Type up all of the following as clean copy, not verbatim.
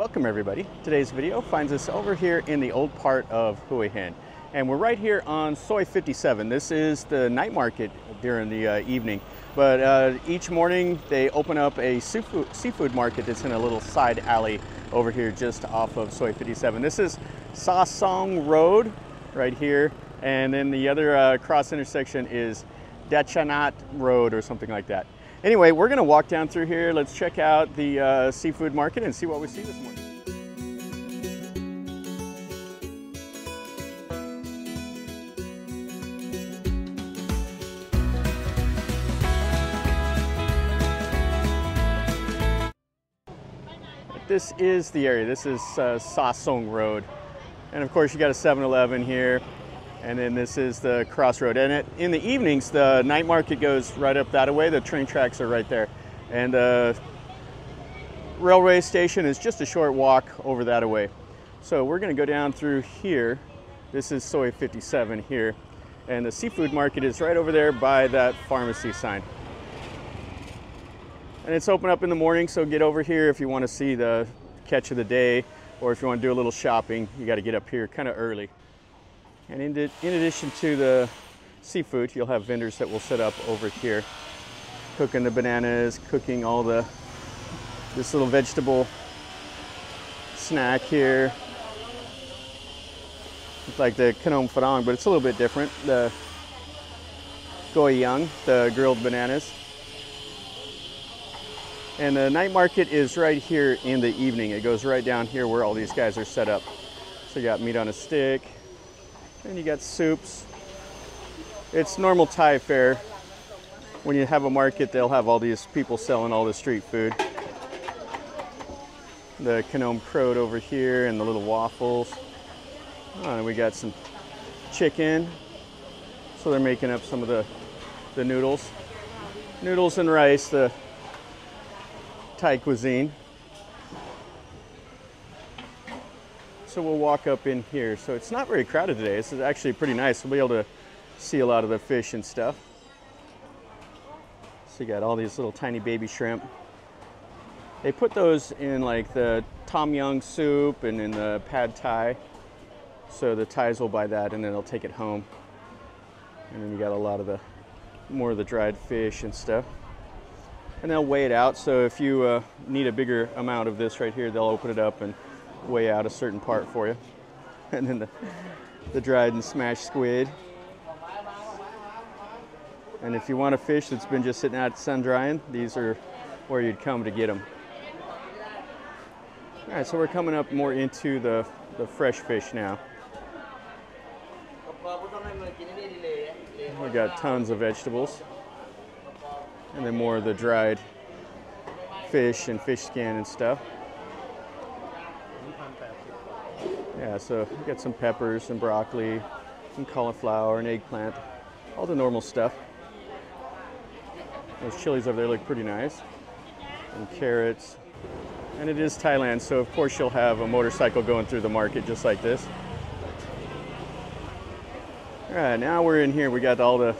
Welcome everybody. Today's video finds us over here in the old part of Hua Hin. And we're right here on Soi 57. This is the night market during the evening. But each morning they open up a seafood market that's in a little side alley over here just off of Soi 57. This is Sa Song Road right here. And then the other cross intersection is Dachanat Road or something like that. Anyway, we're gonna walk down through here. Let's check out the seafood market and see what we see this morning. This is the area. This is Sa Song Road. And of course you got a 7-Eleven here. And then this is the crossroad. And in the evenings, the night market goes right up that way. The train tracks are right there. And the railway station is just a short walk over that way. So we're gonna go down through here. This is Soi 57 here. And the seafood market is right over there by that pharmacy sign. And it's open up in the morning, so get over here if you wanna see the catch of the day, or if you wanna do a little shopping, you gotta get up here kind of early. And in addition to the seafood, you'll have vendors that will set up over here, cooking the bananas, cooking all this little vegetable snack here. It's like the Khanom Pharang, but it's a little bit different. The goyang, the grilled bananas. And the night market is right here in the evening. It goes right down here where all these guys are set up. So you got meat on a stick. And you got soups. It's normal Thai fare. When you have a market, they'll have all these people selling all the street food. The Khanom Krod over here and the little waffles. Oh, and we got some chicken. So they're making up some of the noodles. Noodles and rice, the Thai cuisine. So we'll walk up in here. So it's not very crowded today. This is actually pretty nice. We'll be able to see a lot of the fish and stuff. So you got all these little tiny baby shrimp. They put those in like the tom yum soup and in the pad thai. So the Thais will buy that and then they'll take it home. And then you got a lot of more of the dried fish and stuff. And they'll weigh it out. So if you need a bigger amount of this right here, they'll open it up and weigh out a certain part for you. And then the dried and smashed squid. And if you want a fish that's been just sitting out sun drying, these are where you'd come to get them. All right, so we're coming up more into the fresh fish now. We got tons of vegetables. And then more of the dried fish and fish skin and stuff. Yeah, so we got some peppers and broccoli, some cauliflower and eggplant, all the normal stuff. Those chilies over there look pretty nice. And carrots. And it is Thailand, so of course you'll have a motorcycle going through the market just like this. All right, now we're in here. We got all the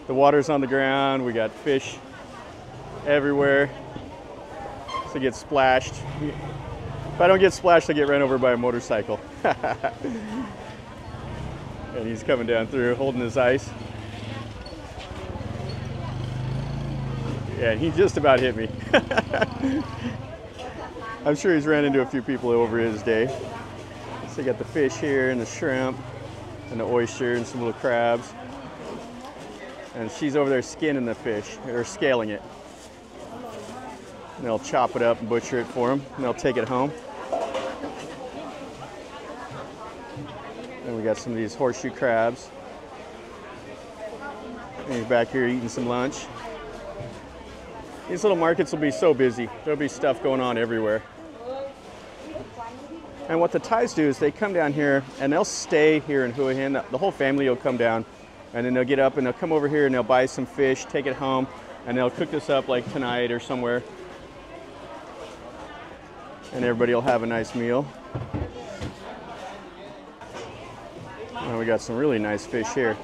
water's on the ground. We got fish everywhere. So get splashed. If I don't get splashed, I get run over by a motorcycle. And he's coming down through, holding his ice. Yeah, he just about hit me. I'm sure he's ran into a few people over his day. So you got the fish here and the shrimp and the oyster and some little crabs. And she's over there skinning the fish, or scaling it. And they'll chop it up and butcher it for him, and they'll take it home. And we got some of these horseshoe crabs. And he's back here eating some lunch. These little markets will be so busy. There'll be stuff going on everywhere. And what the Thais do is they come down here and they'll stay here in Hua Hin. The whole family will come down and then they'll get up and they'll come over here and they'll buy some fish, take it home, and they'll cook this up like tonight or somewhere. And everybody will have a nice meal. And we got some really nice fish here.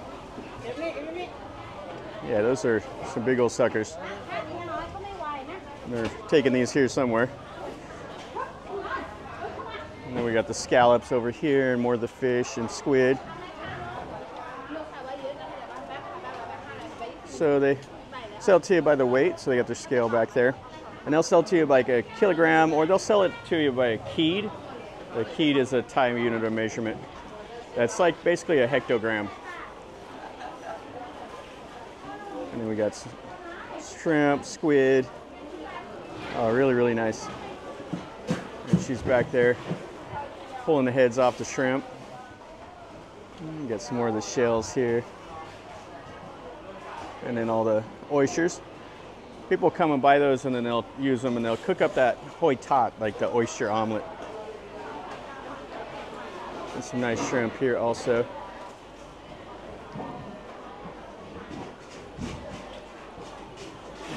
Yeah, those are some big old suckers. They're taking these here somewhere. got the scallops over here and more of the fish and squid. So they sell to you by the weight, so they got their scale back there. And they'll sell to you by like a kilogram, or they'll sell it to you by a keed. The keed is a Thai unit of measurement. That's like basically a hectogram. And then we got shrimp, squid. Oh, really, really nice. And she's back there pulling the heads off the shrimp. And got some more of the shells here. And then all the oysters. People come and buy those and then they'll use them and they'll cook up that hoi tot, like the oyster omelet. And some nice shrimp here also.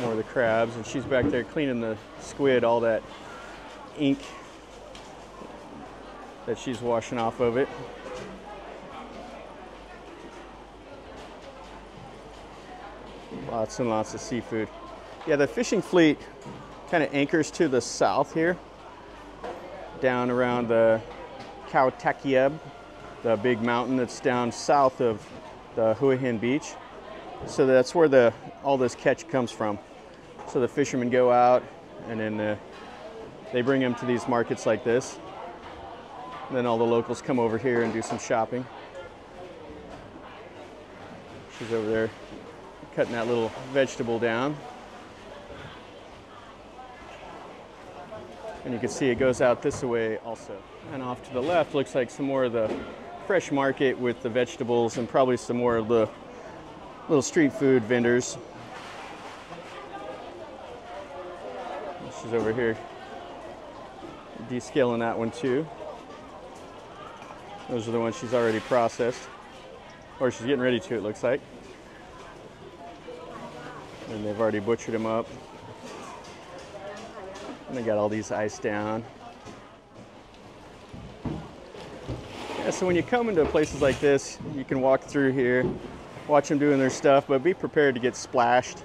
More of the crabs, and she's back there cleaning the squid, all that ink that she's washing off of it. Lots and lots of seafood. Yeah, the fishing fleet kind of anchors to the south here, down around the Khao Takieb, the big mountain that's down south of the Hua Hin beach. So that's where all this catch comes from. So the fishermen go out and then they bring them to these markets like this. And then all the locals come over here and do some shopping. She's over there cutting that little vegetable down. And you can see it goes out this way also. And off to the left looks like some more of the fresh market with the vegetables and probably some more of the little street food vendors. She's over here descaling that one too. Those are the ones she's already processed. Or she's getting ready to, it looks like. And they've already butchered them up. And they got all these iced down. Yeah, so when you come into places like this, you can walk through here, watch them doing their stuff, but be prepared to get splashed.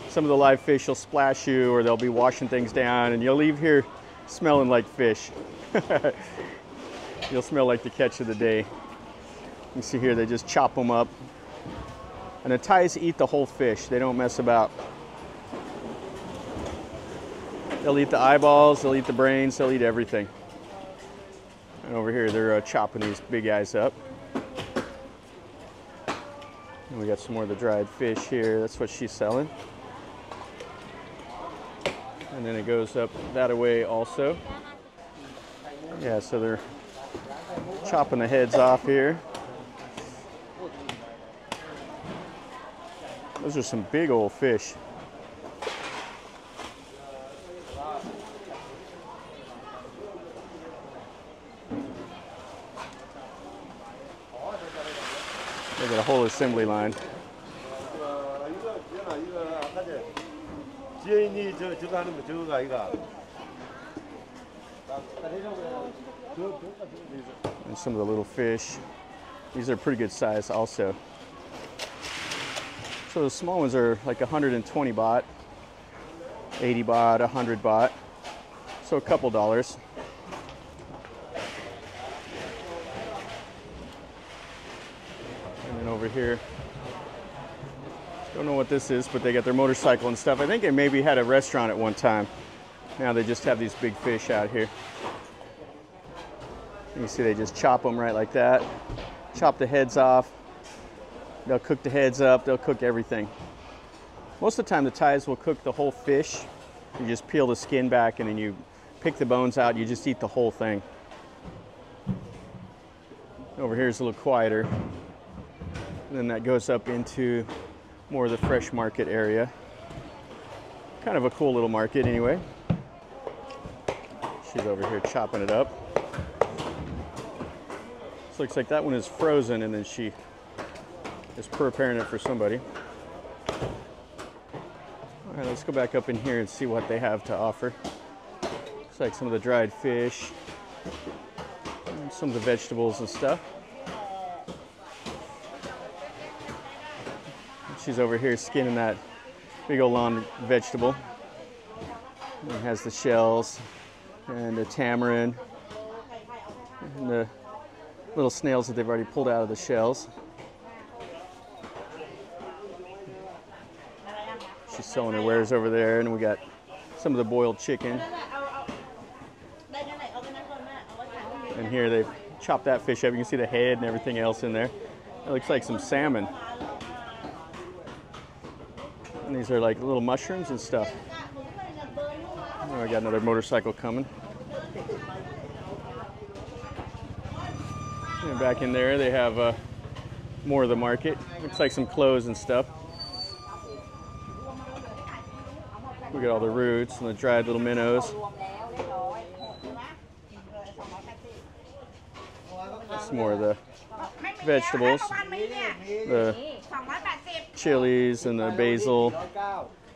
Some of the live fish will splash you, or they'll be washing things down, and you'll leave here smelling like fish. You'll smell like the catch of the day. You see here, they just chop them up. And the Thais eat the whole fish. They don't mess about. They'll eat the eyeballs, they'll eat the brains, they'll eat everything. And over here, they're chopping these big guys up. And we got some more of the dried fish here. That's what she's selling. And then it goes up that way also. Yeah, so they're chopping the heads off here. Those are some big old fish. They got a whole assembly line. And some of the little fish. These are pretty good size also. So the small ones are like 120 baht, 80 baht, 100 baht. So a couple dollars. And then over here, don't know what this is, but they got their motorcycle and stuff. I think they maybe had a restaurant at one time. Now they just have these big fish out here. You see they just chop them right like that. Chop the heads off. They'll cook the heads up, they'll cook everything. Most of the time the Thais will cook the whole fish. You just peel the skin back and then you pick the bones out, you just eat the whole thing. Over here is a little quieter. And then that goes up into more of the fresh market area. Kind of a cool little market anyway. She's over here chopping it up. This looks like that one is frozen and then she is preparing it for somebody. All right, let's go back up in here and see what they have to offer. Looks like some of the dried fish, and some of the vegetables and stuff. She's over here skinning that big old long vegetable. It has the shells and the tamarind. And the little snails that they've already pulled out of the shells. She's selling her wares over there, and we got some of the boiled chicken. And here they've chopped that fish up. You can see the head and everything else in there. It looks like some salmon. And these are like little mushrooms and stuff. Oh, I got another motorcycle coming. And back in there they have more of the market. Looks like some clothes and stuff. We got all the roots and the dried little minnows. Some more of the vegetables, the chilies and the basil,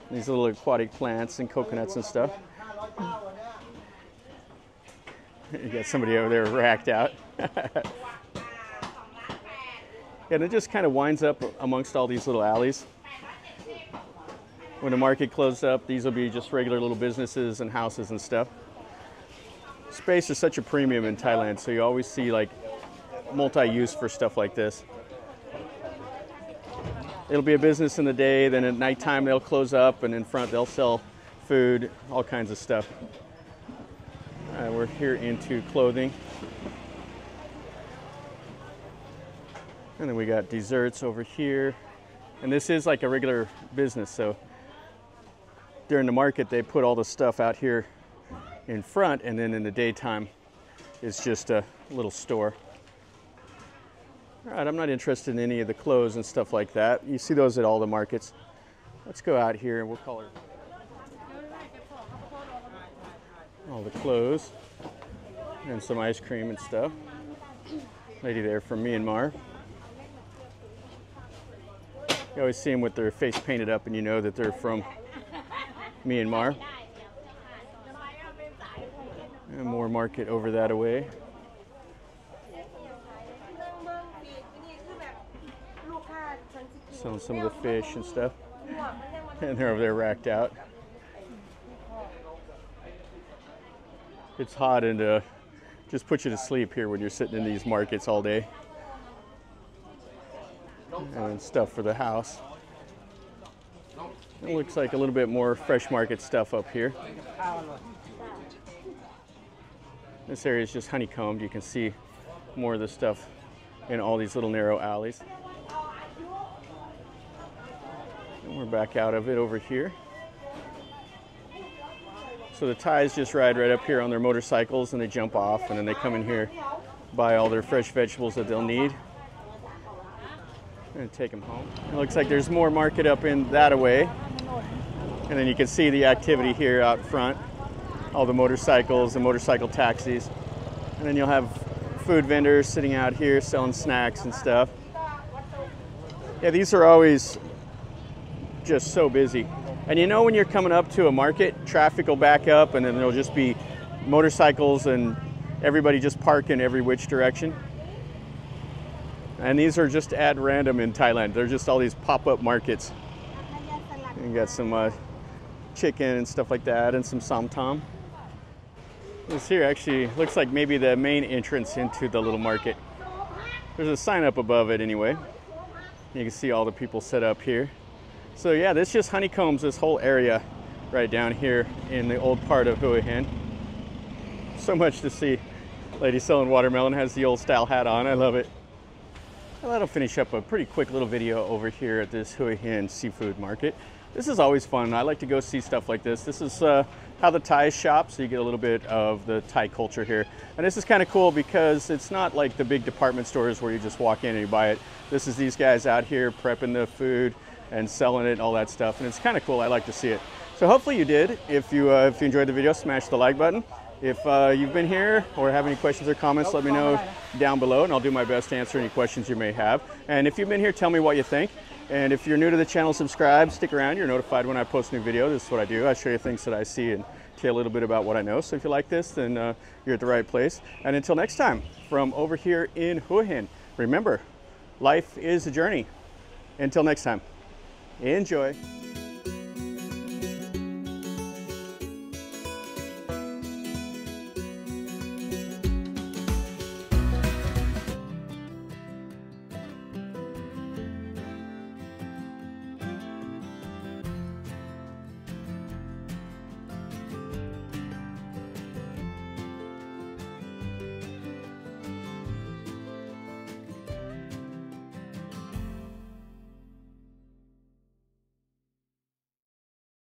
these little aquatic plants and coconuts and stuff. You got somebody over there racked out. And it just kind of winds up amongst all these little alleys. When the market closes up, these will be just regular little businesses and houses and stuff. Space is such a premium in Thailand, so you always see like multi-use for stuff like this. It'll be a business in the day, then at nighttime they'll close up, and in front they'll sell food, all kinds of stuff. We're here into clothing. And then we got desserts over here. And this is like a regular business, so during the market they put all the stuff out here in front, and then in the daytime it's just a little store. All right, I'm not interested in any of the clothes and stuff like that. You see those at all the markets. Let's go out here and we'll call her all the clothes and some ice cream and stuff. Lady there from Myanmar. You always see them with their face painted up and you know that they're from Myanmar. And more market over that away. Selling some of the fish and stuff. And they're over there racked out. It's hot and just puts you to sleep here when you're sitting in these markets all day. And stuff for the house. It looks like a little bit more fresh market stuff up here. This area is just honeycombed. You can see more of the stuff in all these little narrow alleys. And we're back out of it over here. So the Thais just ride right up here on their motorcycles and they jump off, and then they come in here, buy all their fresh vegetables that they'll need, and take them home. It looks like there's more market up in that away. And then you can see the activity here out front. All the motorcycles and motorcycle taxis. And then you'll have food vendors sitting out here selling snacks and stuff. Yeah, these are always just so busy. And you know when you're coming up to a market, traffic will back up and then there'll just be motorcycles and everybody just parking every which direction. And these are just at random in Thailand. They're just all these pop-up markets. You got some chicken and stuff like that and some samtam. This here actually looks like maybe the main entrance into the little market. There's a sign up above it anyway. You can see all the people set up here. So yeah, this just honeycombs this whole area right down here in the old part of Hua Hin. So much to see. Lady selling watermelon has the old style hat on. I love it. Well, that'll finish up a pretty quick little video over here at this Hua Hin seafood market. This is always fun. I like to go see stuff like this. This is how the Thais shop, so you get a little bit of the Thai culture here. And this is kind of cool because it's not like the big department stores where you just walk in and you buy it. This is these guys out here prepping the food and selling it and all that stuff. And it's kind of cool. I like to see it. So hopefully you did. If you enjoyed the video, smash the like button. If you've been here or have any questions or comments, let me know down below and I'll do my best to answer any questions you may have. And if you've been here, tell me what you think. And if you're new to the channel, subscribe, stick around. You're notified when I post a new video. This is what I do. I show you things that I see and tell you a little bit about what I know. So if you like this, then you're at the right place. And until next time, from over here in Hua Hin, remember, life is a journey. Until next time, enjoy.